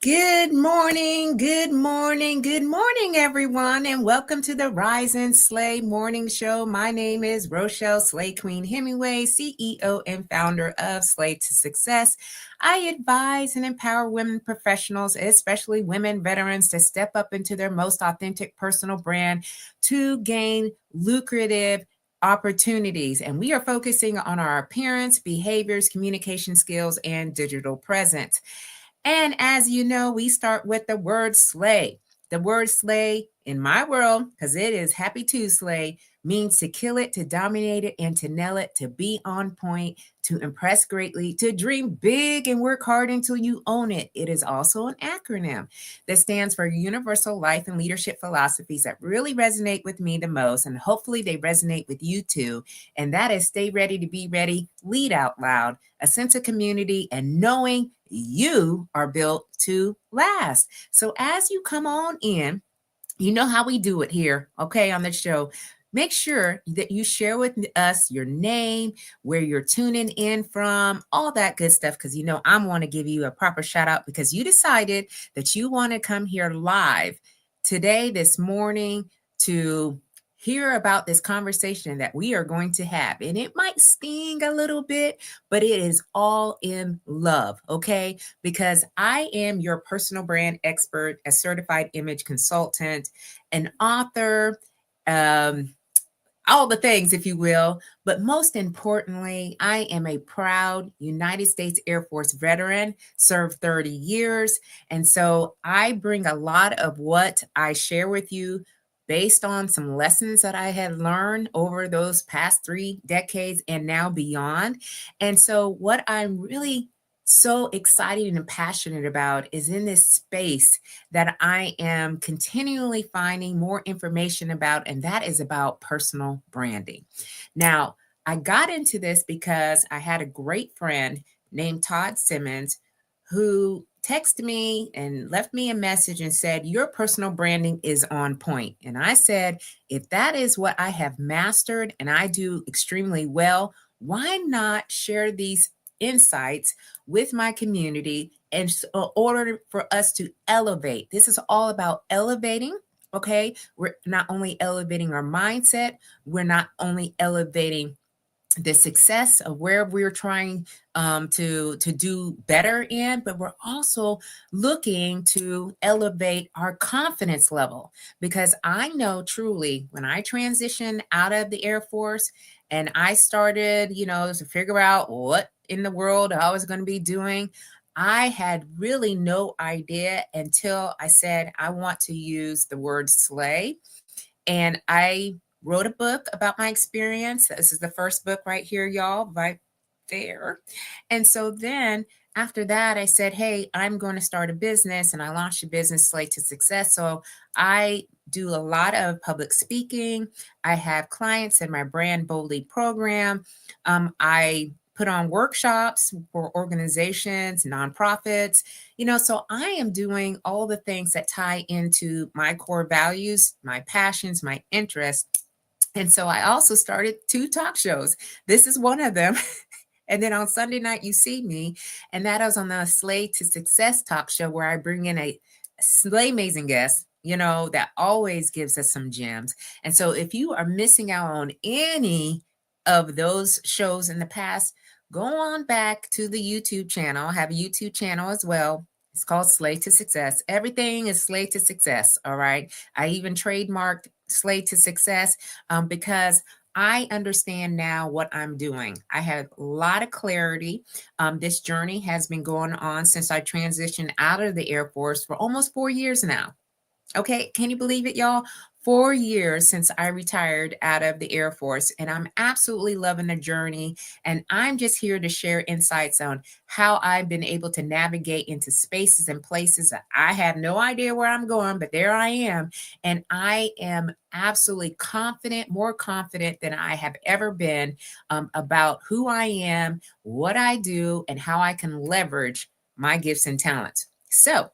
Good morning, good morning, good morning, everyone, and welcome to the Rise and Slay Morning Show. My name is Rochelle Slay Queen Hemingway, CEO and founder of Slay to Success. I advise and empower women professionals, especially women veterans, to step up into their most authentic personal brand to gain lucrative opportunities. And we are focusing on our appearance, behaviors, communication skills, and digital presence. And as you know, we start with the word slay. The word slay in my world, because it is happy to slay, means to kill it, to dominate it, and to nail it, to be on point, to impress greatly, to dream big and work hard until you own it. It is also an acronym that stands for universal life and leadership philosophies that really resonate with me the most. And hopefully they resonate with you too. And that is stay ready to be ready, lead out loud, a sense of community, and knowing you are built to last. So as you come on in, you know how we do it here, okay, on the show. Make sure that you share with us your name, where you're tuning in from, all that good stuff, because you know I want to give you a proper shout out because you decided that you want to come here live today, this morning, to hear about this conversation that we are going to have. And it might sting a little bit, but it is all in love, okay? Because I am your personal brand expert, a certified image consultant, an author, all the things, if you will. But most importantly, I am a proud United States Air Force veteran, served 30 years. And so I bring a lot of what I share with you based on some lessons that I had learned over those past 3 decades and now beyond. And so, what I'm really so excited and passionate about is in this space that I am continually finding more information about, and that is about personal branding. Now, I got into this because I had a great friend named Todd Simmons who texted me and left me a message and said, "Your personal branding is on point." And I said, if that is what I have mastered and I do extremely well, why not share these insights with my community in order for us to elevate? This is all about elevating. Okay. We're not only elevating our mindset, we're not only elevating the success of where we're trying to do better in, but we're also looking to elevate our confidence level. Because I know truly when I transitioned out of the Air Force and I started, to figure out what in the world I was going to be doing, I had really no idea until I said, I want to use the word slay. And I wrote a book about my experience. This is the first book right here, y'all, right there. And so then after that, I said, hey, I'm going to start a business. And I launched a business, Slay to Success. So I do a lot of public speaking. I have clients in my Brand Boldly program. I put on workshops for organizations, nonprofits, so I am doing all the things that tie into my core values, my passions, my interests. And so I also started 2 talk shows. This is one of them. And then on Sunday night, you see me, and that is on the Slay to Success talk show where I bring in a slay amazing guest, that always gives us some gems. And so if you are missing out on any of those shows in the past, go on back to the YouTube channel. I have a YouTube channel as well. It's called Slay to Success. Everything is Slay to Success. All right. I even trademarked Slay to Success because I understand now what I'm doing. I have a lot of clarity. This journey has been going on since I transitioned out of the Air Force for almost 4 years now. Okay, can you believe it, y'all? 4 years since I retired out of the Air Force, and I'm absolutely loving the journey. And I'm just here to share insights on how I've been able to navigate into spaces and places that I have no idea where I'm going, but there I am. And I am absolutely confident, more confident than I have ever been about who I am, what I do, and how I can leverage my gifts and talents. So,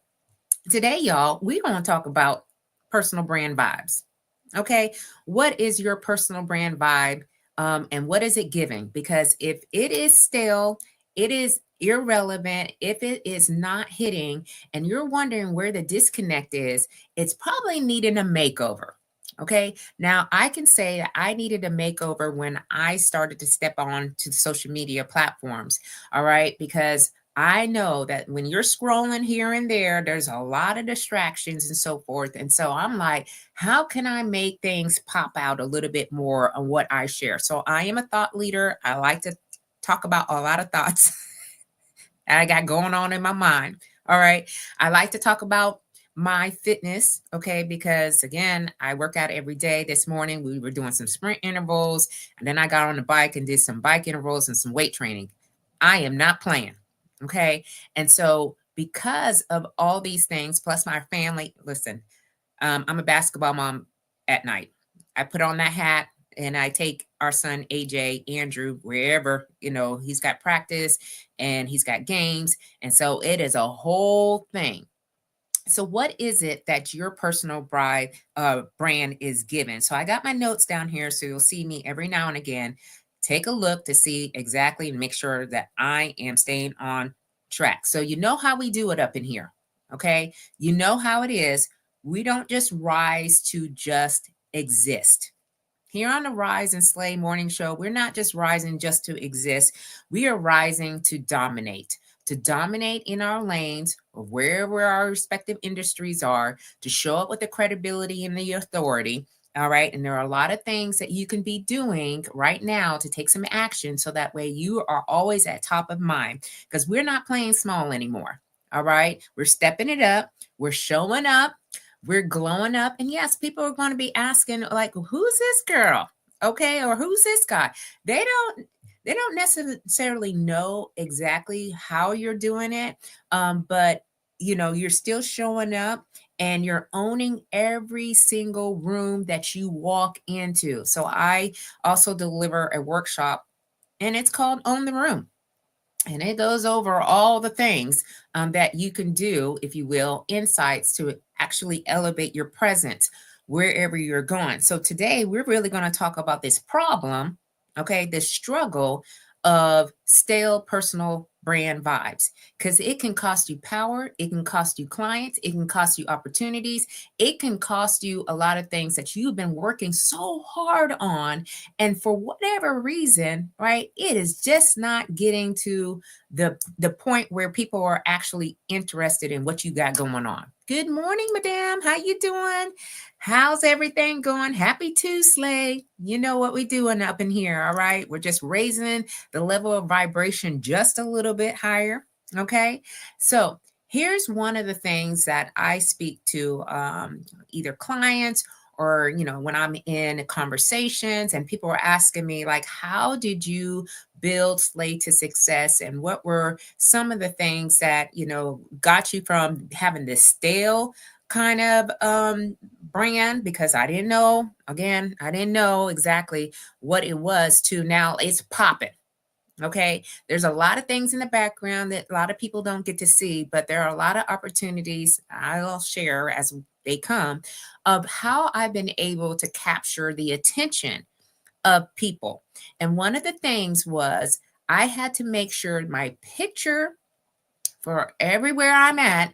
today, y'all, we're going to talk about personal brand vibes. Okay. What is your personal brand vibe? And what is it giving? Because if it is stale, it is irrelevant, if it is not hitting and you're wondering where the disconnect is, it's probably needing a makeover. Okay. Now, I can say that I needed a makeover when I started to step on to the social media platforms. All right. Because I know that when you're scrolling here and there, there's a lot of distractions and so forth. And so I'm like, how can I make things pop out a little bit more on what I share? So I am a thought leader. I like to talk about a lot of thoughts I got going on in my mind. All right. I like to talk about my fitness, okay, because again, I work out every day. This morning, we were doing some sprint intervals, and then I got on the bike and did some bike intervals and some weight training. I am not playing, okay? And so, because of all these things, plus my family, listen, I'm a basketball mom at night. I put on that hat and I take our son AJ, Andrew, wherever, he's got practice and he's got games. And so it is a whole thing. So what is it that your personal brand is given? So I got my notes down here so you'll see me every now and again. Take a look to see exactly and make sure that I am staying on track. So you know how we do it up in here. Okay. You know how it is. We don't just rise to just exist. Here on the Rise and Slay Morning Show, we're not just rising just to exist. We are rising to dominate in our lanes or wherever our respective industries are, to show up with the credibility and the authority. All right. And there are a lot of things that you can be doing right now to take some action so that way you are always at top of mind because we're not playing small anymore. All right. We're stepping it up. We're showing up. We're glowing up. And yes, people are going to be asking, like, who's this girl? Okay, or who's this guy? They don't necessarily know exactly how you're doing it. But you're still showing up and you're owning every single room that you walk into. So I also deliver a workshop and it's called Own the Room. And it goes over all the things that you can do, if you will, insights to actually elevate your presence wherever you're going. So today we're really going to talk about this problem, okay, this struggle of stale personal brand vibes, because it can cost you power, it can cost you clients, it can cost you opportunities, it can cost you a lot of things that you've been working so hard on. And for whatever reason, right, it is just not getting to the point where people are actually interested in what you got going on. Good morning, madam. How you doing? How's everything going? Happy Tuesday. You know what we doing up in here, all right? We're just raising the level of vibration just a little bit higher, okay? So here's one of the things that I speak to either clients or when I'm in conversations and people are asking me, like, how did you build Slay to success, and what were some of the things that got you from having this stale kind of brand, because I didn't know exactly what it was, to now it's popping. Okay. There's a lot of things in the background that a lot of people don't get to see, but there are a lot of opportunities I'll share as they come of how I've been able to capture the attention of people. And one of the things was I had to make sure my picture for everywhere I'm at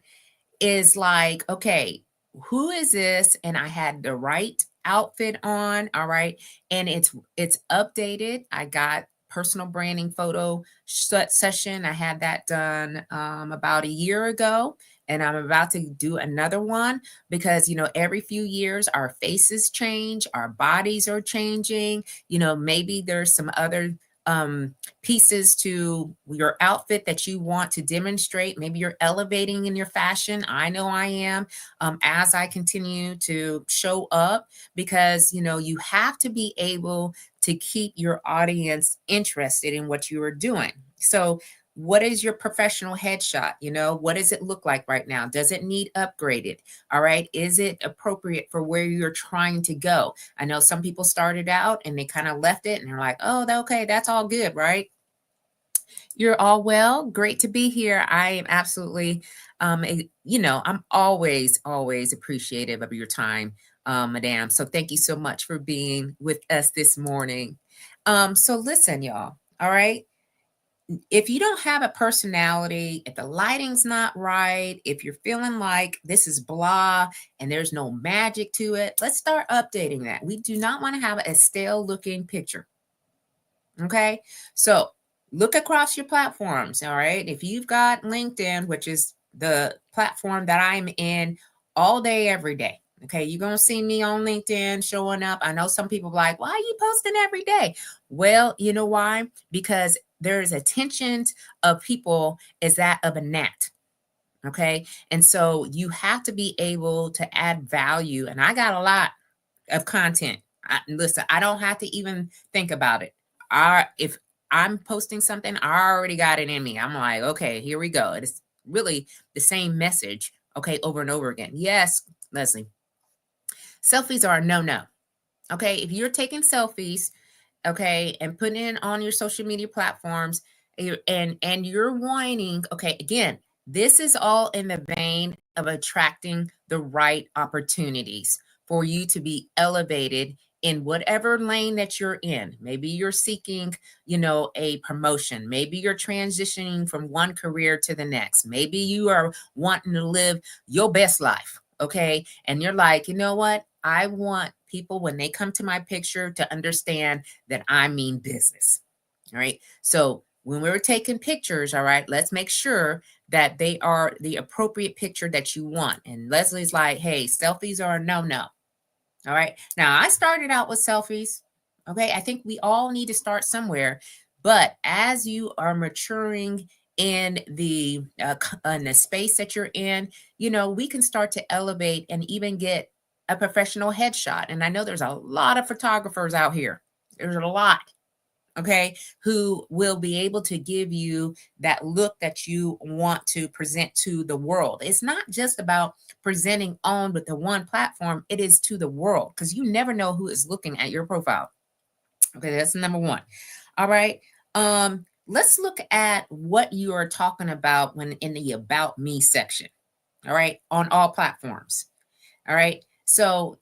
is like, okay, who is this? And I had the right outfit on, all right, and it's updated. I got personal branding photo session. I had that done about a year ago, and I'm about to do another one because every few years our faces change, our bodies are changing. Maybe there's some other pieces to your outfit that you want to demonstrate. Maybe you're elevating in your fashion. I know I am, as I continue to show up, because you have to be able to keep your audience interested in what you are doing. So what is your professional headshot? What does it look like right now? Does it need upgraded? All right. Is it appropriate for where you're trying to go? I know some people started out and they kind of left it and they're like, oh, okay, that's all good, right? You're all well. Great to be here. I am absolutely, I'm always appreciative of your time, madam. So thank you so much for being with us this morning. So listen, y'all. All right. if you don't have a personality, if the lighting's not right, if you're feeling like this is blah and there's no magic to it, let's start updating that. We do not want to have a stale looking picture. Okay. So look across your platforms. All right. If you've got LinkedIn, which is the platform that I'm in all day, every day. Okay. You're going to see me on LinkedIn showing up. I know some people are like, why are you posting every day? Well, you know why? Because there's attention of people is that of a gnat. Okay. And so you have to be able to add value. And I got a lot of content. Listen, I don't have to even think about it. If I'm posting something, I already got it in me. I'm like, okay, here we go. It's really the same message, okay, over and over again. Yes, Leslie, selfies are a no-no. Okay, if you're taking selfies, okay, and putting it on your social media platforms, and you're whining, okay, again, this is all in the vein of attracting the right opportunities for you to be elevated in whatever lane that you're in. Maybe you're seeking, a promotion. Maybe you're transitioning from one career to the next. Maybe you are wanting to live your best life, okay? And you're like, you know what? I want people, when they come to my picture, to understand that I mean business. All right. So when we're taking pictures, all right, let's make sure that they are the appropriate picture that you want. And Leslie's like, hey, selfies are a no-no. All right. Now, I started out with selfies. Okay. I think we all need to start somewhere. But as you are maturing in the space that you're in, we can start to elevate and even get a professional headshot. And I know there's a lot of photographers out here. There's a lot, okay, who will be able to give you that look that you want to present to the world. It's not just about presenting on with the one platform, it is to the world, because you never know who is looking at your profile. Okay, that's number one. All right. Let's look at what you are talking about when in the About Me section. All right, on all platforms. All right. So,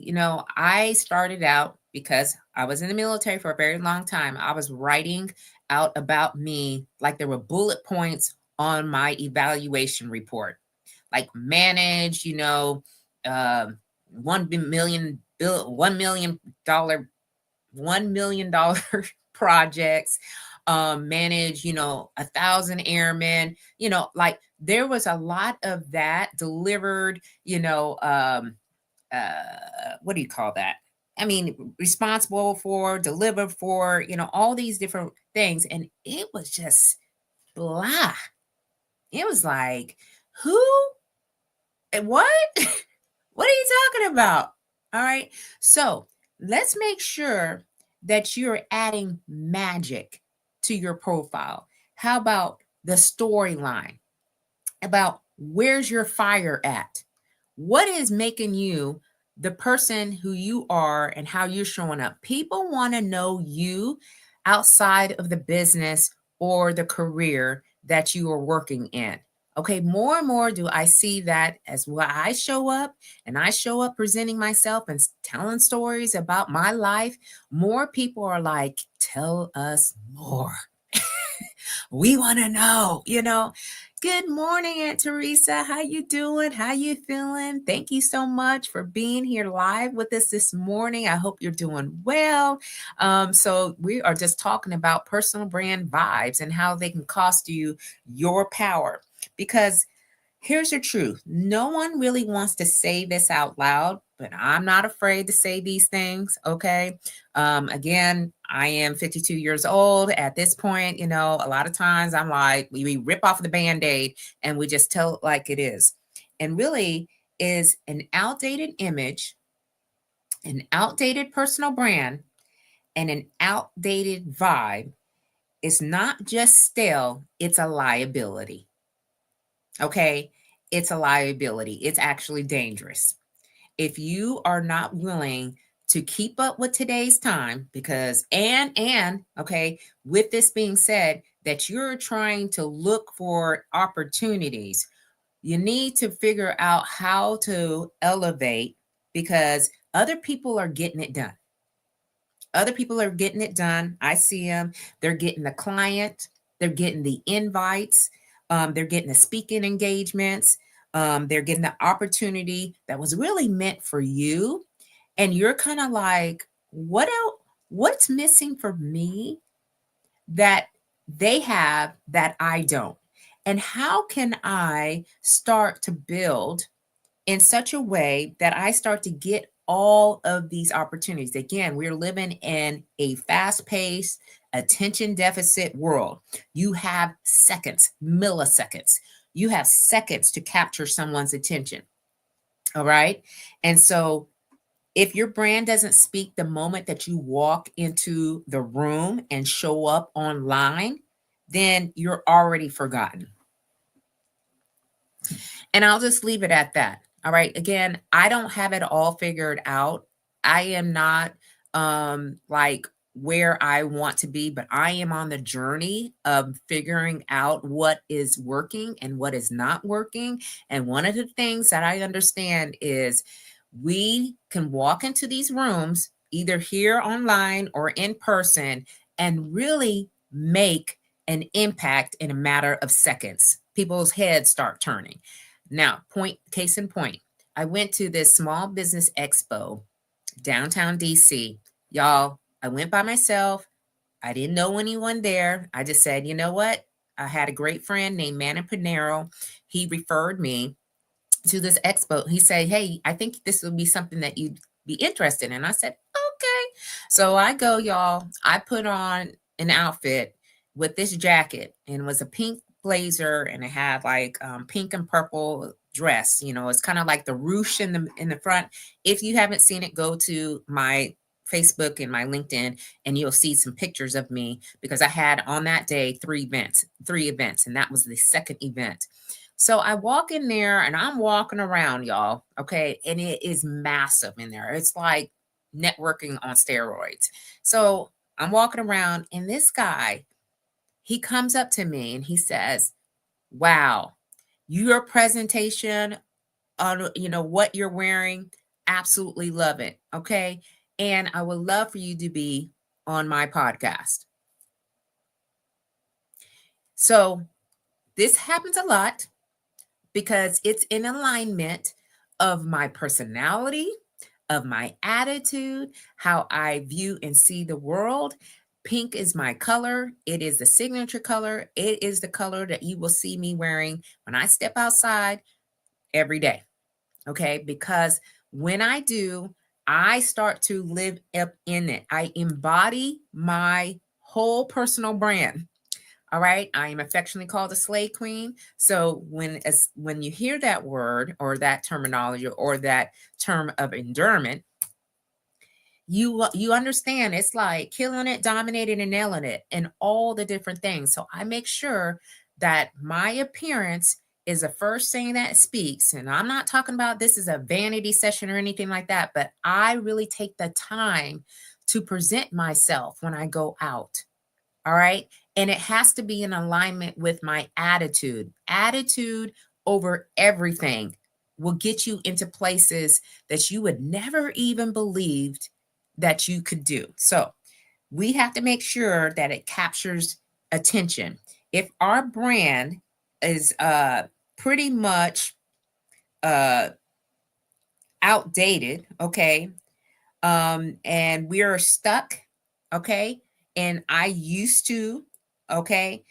I started out because I was in the military for a very long time. I was writing out about me like there were bullet points on my evaluation report, like manage, uh, $1 million projects, manage, 1,000 airmen, like there was a lot of that delivered, what do you call that? I mean, responsible for, deliver for, all these different things. And it was just blah. It was like, who? What? What are you talking about? All right. So let's make sure that you're adding magic to your profile. How about the storyline? About where's your fire at? What is making you the person who you are and how you're showing up? People want to know you outside of the business or the career that you are working in. Okay, more and more do I see that as when I show up and I show up presenting myself and telling stories about my life. More people are like, tell us more. We want to know. Good morning, Aunt Teresa. How you doing? How you feeling? Thank you so much for being here live with us this morning. I hope you're doing well. So we are just talking about personal brand vibes and how they can cost you your power. Because here's the truth. No one really wants to say this out loud, but I'm not afraid to say these things. Okay. Again, I am 52 years old at this point. A lot of times I'm like, we rip off the Band-Aid and we just tell it like it is. And really is an outdated image, an outdated personal brand, and an outdated vibe. It's not just stale, it's a liability. Okay. It's a liability. It's actually dangerous. If you are not willing to keep up with today's time, because, okay, with this being said, that you're trying to look for opportunities, you need to figure out how to elevate, because other people are getting it done. Other people are getting it done. I see them. They're getting the client. they're getting the invites, they're getting the speaking engagements, they're getting the opportunity that was really meant for you. And you're kind of like, what else? What's missing for me that they have that I don't? And how can I start to build in such a way that I start to get all of these opportunities? Again, we're living in a fast paced, attention deficit world. You have seconds, milliseconds. You have seconds to capture someone's attention. All right. And so if your brand doesn't speak the moment that you walk into the room and show up online, then you're already forgotten. And I'll just leave it at that. All right. Again, I don't have it all figured out. I am not like where I want to be, but I am on the journey of figuring out what is working and what is not working. And one of the things that I understand is we can walk into these rooms, either here online or in person, and really make an impact in a matter of seconds. People's heads start turning. Now, case in point, I went to this small business expo downtown DC. Y'all, I went by myself. I didn't know anyone there. I just said, you know what? I had a great friend named Manny Pinero. He referred me to this expo. He said, hey, I think this would be something that you'd be interested in. And I said, okay. So I go, y'all. I put on an outfit with this jacket, and it was a pink blazer, and it had like pink and purple dress. You know, it's kind of like the ruche in the front. If you haven't seen it, go to my Facebook and my LinkedIn, and you'll see some pictures of me, because I had on that day three events, and that was the second event. So I walk in there and I'm walking around, y'all. Okay. And it is massive in there. It's like networking on steroids. So I'm walking around, and this guy, he comes up to me and he says, wow, your presentation on, what you're wearing, absolutely love it. Okay. And I would love for you to be on my podcast. So this happens a lot because it's in alignment of my personality, of my attitude, how I view and see the world. Pink is my color. It is the signature color. It is the color that you will see me wearing when I step outside every day. Okay. Because when I do, I start to live up in it. I embody my whole personal brand. All right. I am affectionately called a slay queen. So when you hear that word or that terminology or that term of endurement, you understand it's like killing it, dominating, and nailing it, and all the different things. So I make sure that my appearance is the first thing that speaks. And I'm not talking about this is a vanity session or anything like that, but I really take the time to present myself when I go out. All right. And it has to be in alignment with my attitude. Attitude over everything will get you into places that you would never even believed that you could do. So we have to make sure that it captures attention. If our brand is pretty much outdated, okay, and we're stuck, okay, and I used to, okay,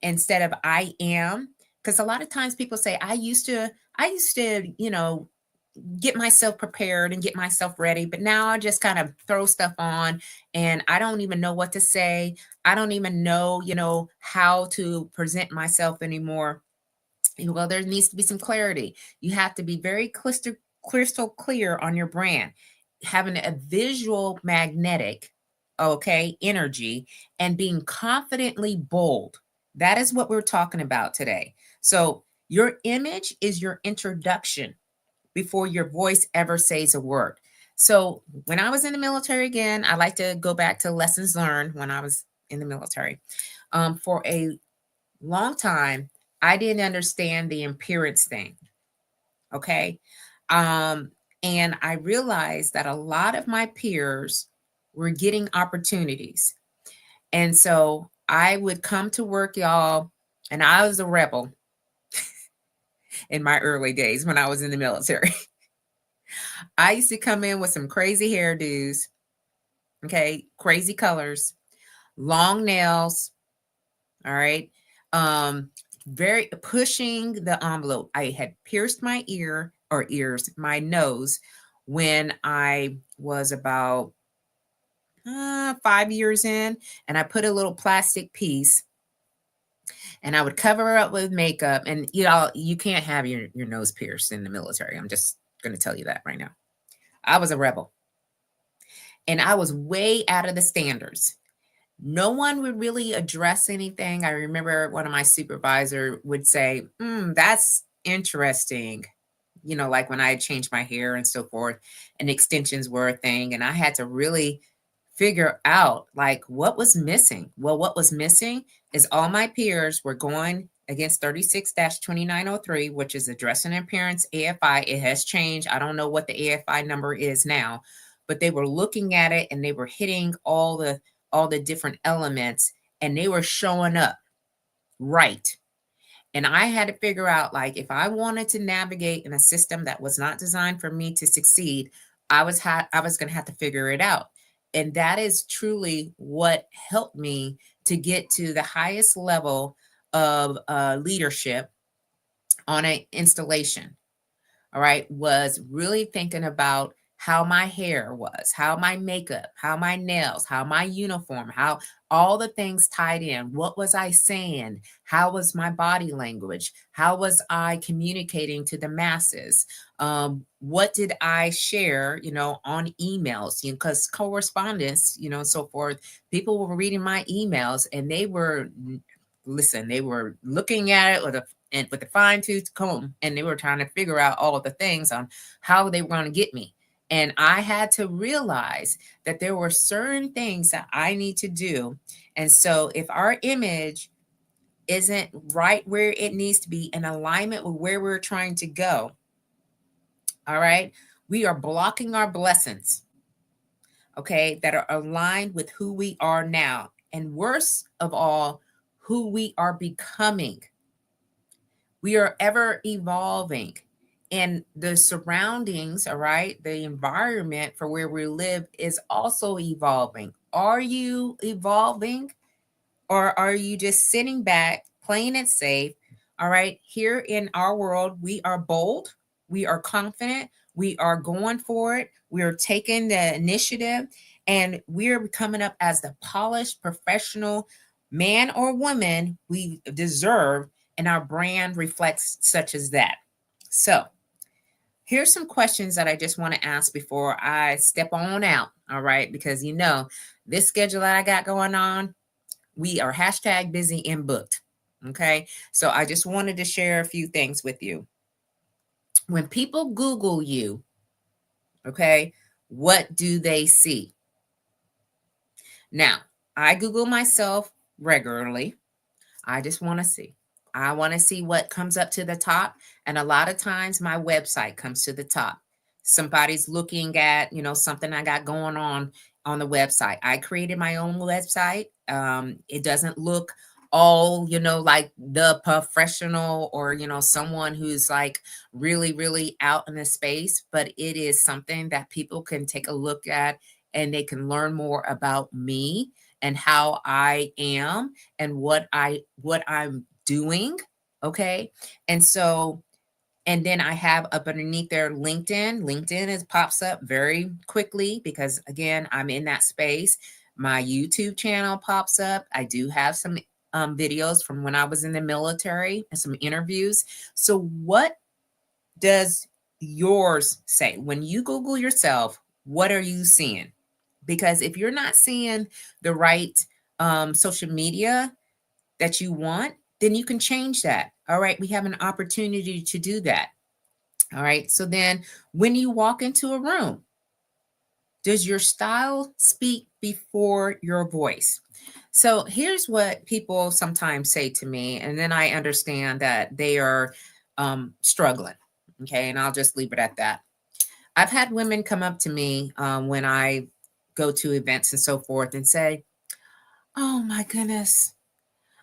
instead of I am, because a lot of times people say I used to, get myself prepared and get myself ready, but now I just kind of throw stuff on and I don't even know what to say. I don't even know, how to present myself anymore. Well, there needs to be some clarity. You have to be very crystal clear on your brand, having a visual magnetic, okay, energy, and being confidently bold. That is what we're talking about today. So your image is your introduction before your voice ever says a word. So when I was in the military, again, I like to go back to lessons learned when I was in the military. For a long time, I didn't understand the appearance thing. Okay. And I realized that a lot of my peers were getting opportunities. And so I would come to work, y'all, and I was a rebel in my early days when I was in the military. I used to come in with some crazy hairdos, okay, crazy colors, long nails, all right. Very pushing the envelope. I had pierced my my nose when I was about 5 years in, and I put a little plastic piece and I would cover up with makeup. And you can't have your nose pierced in the military. I'm just going to tell you that right now. I was a rebel and I was way out of the standards. No one would really address anything. I remember one of my supervisor would say, that's interesting. Like when I had changed my hair and so forth, and extensions were a thing. And I had to really figure out like what was missing. Well, what was missing is all my peers were going against 36-2903, which is address and appearance AFI. It has changed. I don't know what the AFI number is now, but they were looking at it and they were hitting all the different elements and they were showing up right. And I had to figure out, like, if I wanted to navigate in a system that was not designed for me to succeed, I was going to have to figure it out. And that is truly what helped me to get to the highest level of leadership on an installation. All right, was really thinking about how my hair was, how my makeup, how my nails, how my uniform, how all the things tied in. What was I saying? How was my body language? How was I communicating to the masses? What did I share, on emails? Because correspondence, and so forth, people were reading my emails and they were looking at it with a fine-tooth comb, and they were trying to figure out all of the things on how they were going to get me. And I had to realize that there were certain things that I need to do. And so if our image isn't right where it needs to be in alignment with where we're trying to go, all right, we are blocking our blessings, okay, that are aligned with who we are now. And worst of all, who we are becoming. We are ever evolving, and the surroundings, all right, the environment for where we live is also evolving. Are you evolving, or are you just sitting back, playing it safe? All right, here in our world, we are bold, we are confident, we are going for it, we are taking the initiative, and we're coming up as the polished professional man or woman we deserve, and our brand reflects such as that. So here's some questions that I just want to ask before I step on out. All right, because this schedule that I got going on, we are hashtag busy and booked. Okay, so I just wanted to share a few things with you. When people Google you, okay, what do they see? Now, I Google myself regularly. I just want to see. I want to see what comes up to the top. And a lot of times my website comes to the top. Somebody's looking at, something I got going on the website. I created my own website. It doesn't look all, like the professional or, someone who's like really, really out in the space, but it is something that people can take a look at and they can learn more about me and how I am and what I'm doing. Okay. And so, and then I have up underneath there LinkedIn. LinkedIn pops up very quickly because again, I'm in that space. My YouTube channel pops up. I do have some videos from when I was in the military and some interviews. So what does yours say? When you Google yourself, what are you seeing? Because if you're not seeing the right social media that you want, then you can change that. All right. We have an opportunity to do that. All right. So then when you walk into a room, does your style speak before your voice? So here's what people sometimes say to me, and then I understand that they are struggling. Okay. And I'll just leave it at that. I've had women come up to me when I go to events and so forth and say, "Oh my goodness,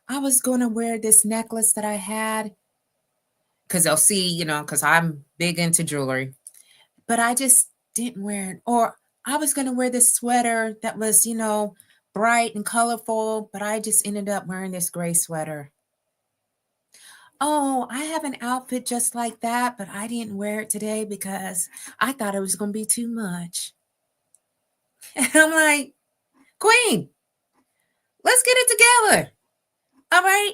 I was going to wear this necklace that I had because they'll see, because I'm big into jewelry, but I just didn't wear it. Or I was going to wear this sweater that was, bright and colorful, but I just ended up wearing this gray sweater. Oh, I have an outfit just like that, but I didn't wear it today because I thought it was going to be too much. And I'm like, Queen, let's get it together. All right.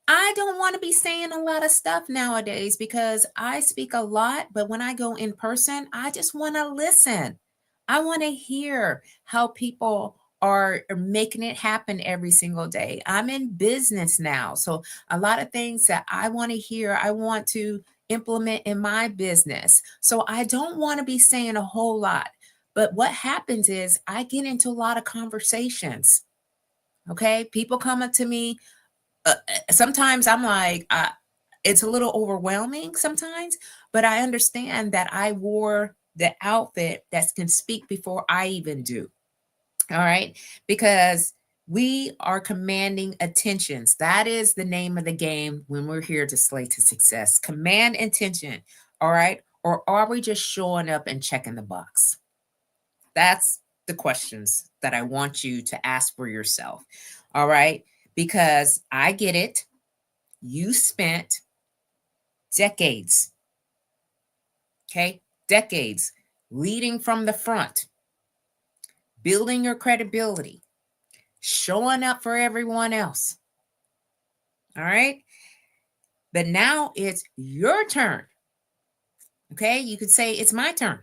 I don't want to be saying a lot of stuff nowadays because I speak a lot, but when I go in person, I just want to listen. I want to hear how people are making it happen every single day. I'm in business now. So, a lot of things that I want to hear, I want to implement in my business. So, I don't want to be saying a whole lot. But what happens is I get into a lot of conversations. Okay. People come up to me, sometimes I'm like, it's a little overwhelming sometimes, but I understand that I wore the outfit that can speak before I even do. All right. Because we are commanding attentions. That is the name of the game when we're here to slay to success. Command attention. All right. Or are we just showing up and checking the box? That's the questions that I want you to ask for yourself. All right. Because I get it. You spent decades, okay, decades leading from the front, building your credibility, showing up for everyone else. All right. But now it's your turn. Okay. You could say it's my turn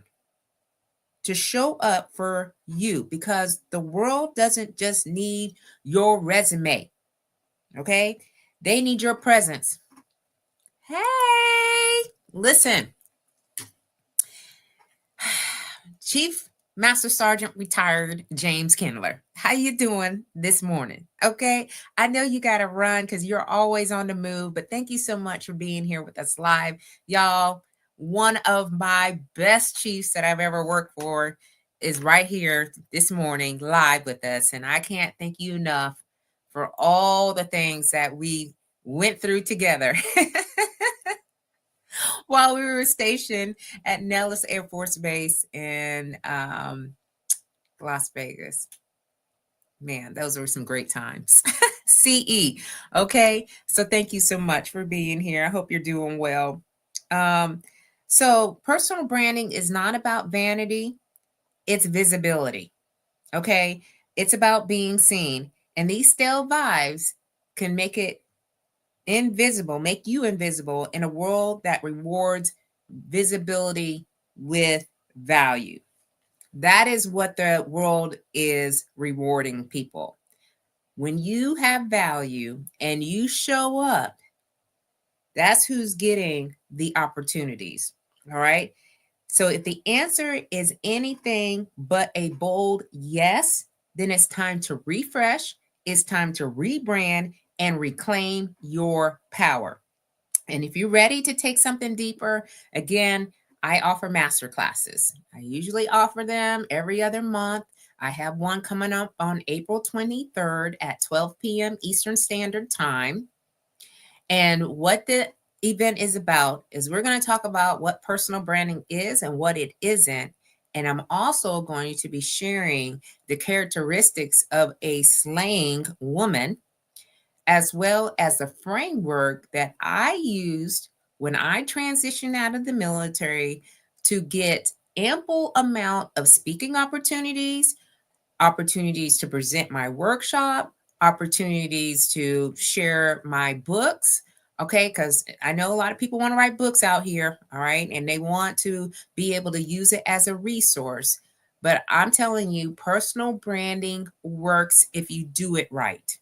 to show up for you because the world doesn't just need your resume. Okay. They need your presence. Hey, listen, Chief Master Sergeant retired James Kindler. How you doing this morning? Okay. I know you got to run because you're always on the move, but thank you so much for being here with us live. Y'all, one of my best chiefs that I've ever worked for is right here this morning live with us. And I can't thank you enough for all the things that we went through together. While we were stationed at Nellis Air Force Base in Las Vegas. Man, those were some great times. CE. Okay. So thank you so much for being here. I hope you're doing well. So personal branding is not about vanity, it's visibility. Okay. It's about being seen. And these stale vibes can make it invisible, make you invisible in a world that rewards visibility with value. That is what the world is rewarding people. When you have value and you show up, that's who's getting the opportunities. All right. So if the answer is anything but a bold yes, then it's time to refresh, it's time to rebrand and reclaim your power. And if you're ready to take something deeper, again, I offer master classes. I usually offer them every other month. I have one coming up on April 23rd at 12 p.m. Eastern Standard Time. And what the event is about is we're going to talk about what personal branding is and what it isn't. And I'm also going to be sharing the characteristics of a slaying woman, as well as the framework that I used when I transitioned out of the military to get ample amount of speaking opportunities, opportunities to present my workshop, opportunities to share my books. Okay, because I know a lot of people want to write books out here, all right, and they want to be able to use it as a resource. But I'm telling you, personal branding works if you do it right.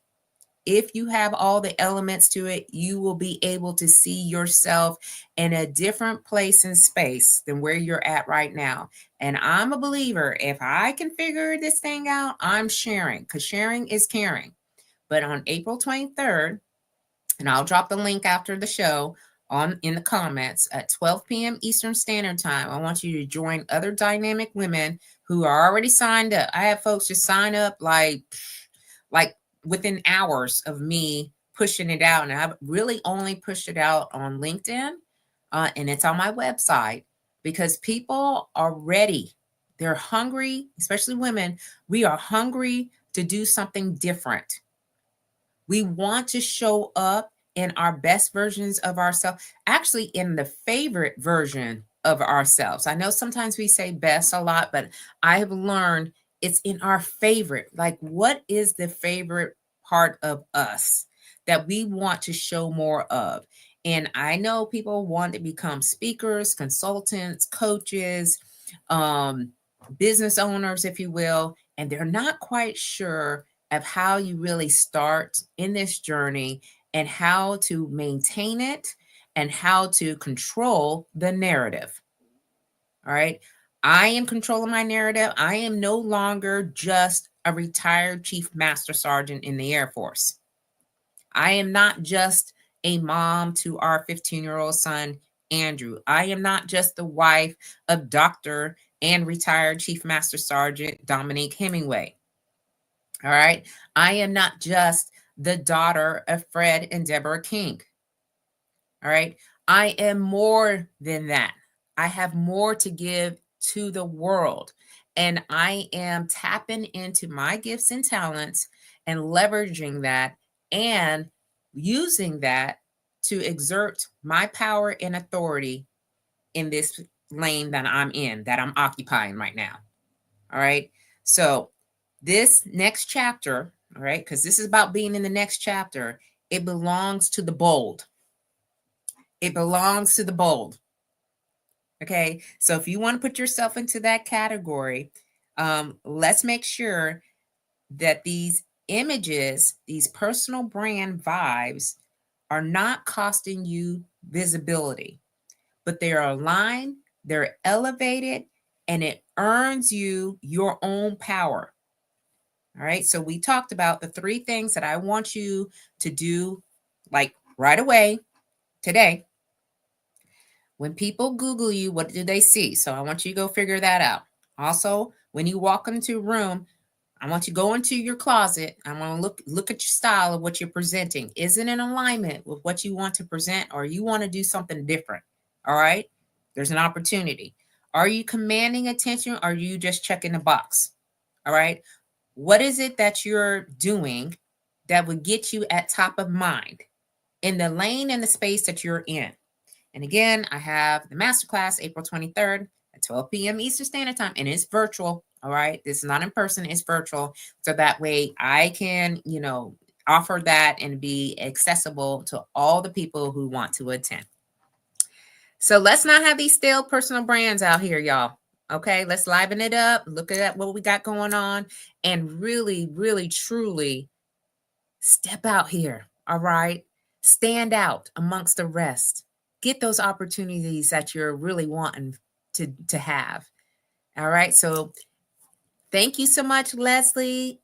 If you have all the elements to it, you will be able to see yourself in a different place and space than where you're at right now. And I'm a believer, if I can figure this thing out, I'm sharing because sharing is caring. But on April 23rd, and I'll drop the link after the show in the comments at 12 p.m. Eastern Standard Time. I want you to join other dynamic women who are already signed up. I have folks just sign up like within hours of me pushing it out. And I've really only pushed it out on LinkedIn, and it's on my website because people are ready. They're hungry, especially women. We are hungry to do something different. We want to show up in our best versions of ourselves, actually, in the favorite version of ourselves. I know sometimes we say best a lot, but I have learned it's in our favorite. Like, what is the favorite part of us that we want to show more of? And I know people want to become speakers, consultants, coaches, um, business owners, if you will, and they're not quite sure of how you really start in this journey and how to maintain it and how to control the narrative. All right. I am controlling my narrative. I am no longer just a retired Chief Master Sergeant in the Air Force. I am not just a mom to our 15-year-old son, Andrew. I am not just the wife of Dr. and retired Chief Master Sergeant Dominique Hemingway. All right. I am not just the daughter of Fred and Deborah King. All right. I am more than that. I have more to give to the world. And I am tapping into my gifts and talents and leveraging that and using that to exert my power and authority in this lane that I'm in, that I'm occupying right now. All right. So, this next chapter, all right, because this is about being in the next chapter, it belongs to the bold. It belongs to the bold. Okay. So, if you want to put yourself into that category, let's make sure that these images, these personal brand vibes, are not costing you visibility, but they are aligned, they're elevated, and it earns you your own power. All right. So we talked about the 3 things that I want you to do, like right away today. When people Google you, what do they see? So I want you to go figure that out. Also, when you walk into a room, I want you to go into your closet. I want to look at your style of what you're presenting. Is it in alignment with what you want to present, or you want to do something different? All right. There's an opportunity. Are you commanding attention, or are you just checking the box? All right. What is it that you're doing that would get you at top of mind in the lane and the space that you're in? And again, I have the masterclass April 23rd at 12 p.m. Eastern Standard Time, and it's virtual. All right. This is not in person, it's virtual. So that way I can, offer that and be accessible to all the people who want to attend. So let's not have these stale personal brands out here, y'all. Okay, let's liven it up. Look at what we got going on and really, really, truly step out here. All right. Stand out amongst the rest. Get those opportunities that you're really wanting to have. All right. So thank you so much, Leslie,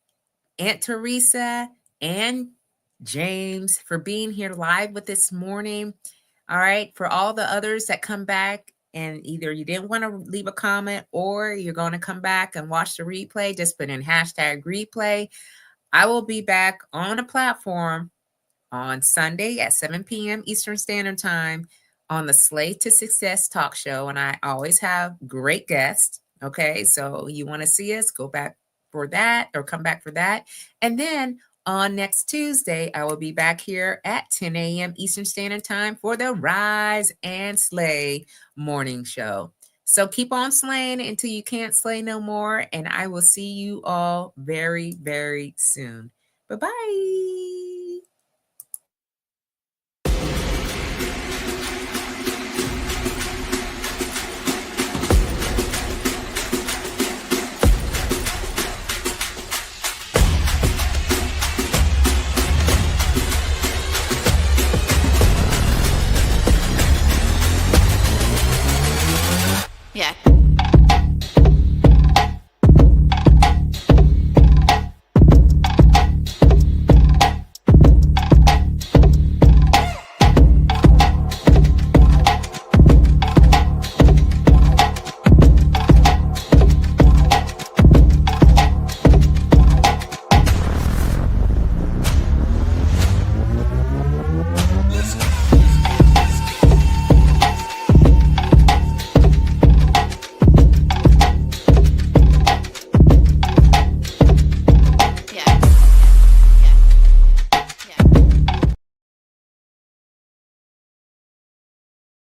Aunt Teresa, and James for being here live with this morning. All right. For all the others that come back and either you didn't want to leave a comment or you're going to come back and watch the replay, just put in hashtag replay. I will be back on a platform on Sunday at 7 p.m. Eastern Standard Time on the Slay to Success talk show. And I always have great guests. Okay. So you want to see us, go back for that or come back for that. And then on next Tuesday, I will be back here at 10 a.m. Eastern Standard Time for the Rise and Slay morning show. So keep on slaying until you can't slay no more. And I will see you all very, very soon. Bye-bye.